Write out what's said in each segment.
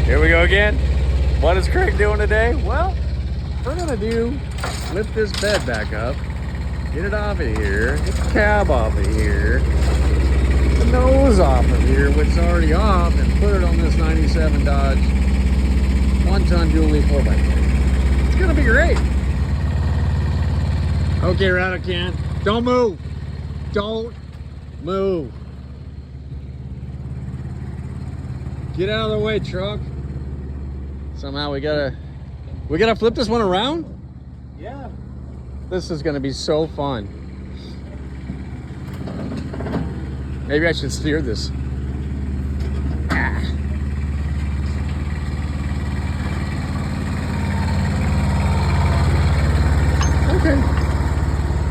Here we go again. What is Craig doing today? Well, we're gonna lift this bed back up, get it off of here, get the cab off of here, get the nose off of here, which is already off, and put it on this 97 Dodge 1-ton dually 4x4. It's gonna be great. Okay, Rattle-Can, don't move. Don't move. Get out of the way, truck. Somehow we gotta flip this one around? Yeah. This is gonna be so fun. Maybe I should steer this. Ah. Okay.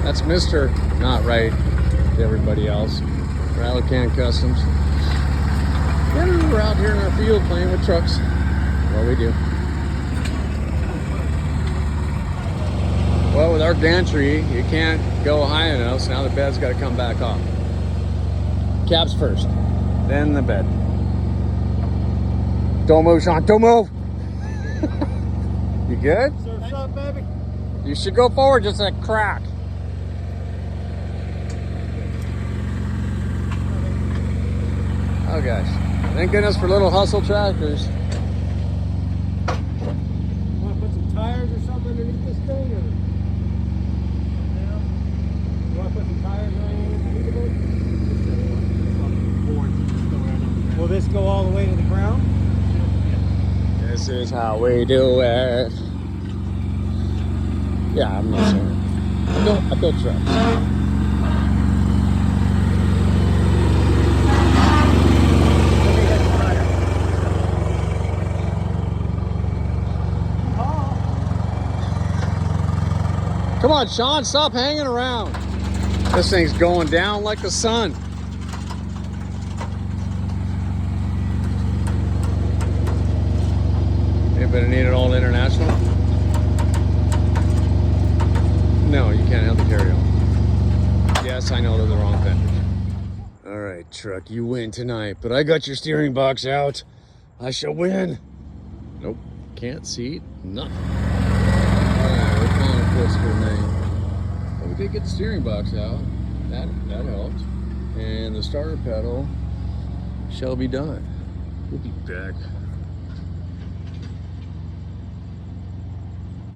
That's Mr. Not Right to everybody else. Rattle-Can Customs. Yeah, we're out here in our field playing with trucks. What we do. Well, with our gantry, you can't go high enough, so now the bed's got to come back off. Cabs first, then the bed. Don't move, Sean. Don't move. You good? Surf's up, baby. You should go forward just a crack. Oh gosh. Thank goodness for little hustle tractors. Want to put some tires or something underneath this thing? Or? Yeah. You want to put some tires or anything underneath it? Will this go all the way to the ground? This is how we do it. Yeah, I'm not saying it. I built trucks. Come on, Sean, stop hanging around. This thing's going down like the sun. Anybody need it all international? No, you can't have the carry-on. Yes, I know they're the wrong fenders. All right, truck, you win tonight, but I got your steering box out. I shall win. Nope, can't seat, nothing. But we did get the steering box out. That helped. And the starter pedal shall be done. We'll be back.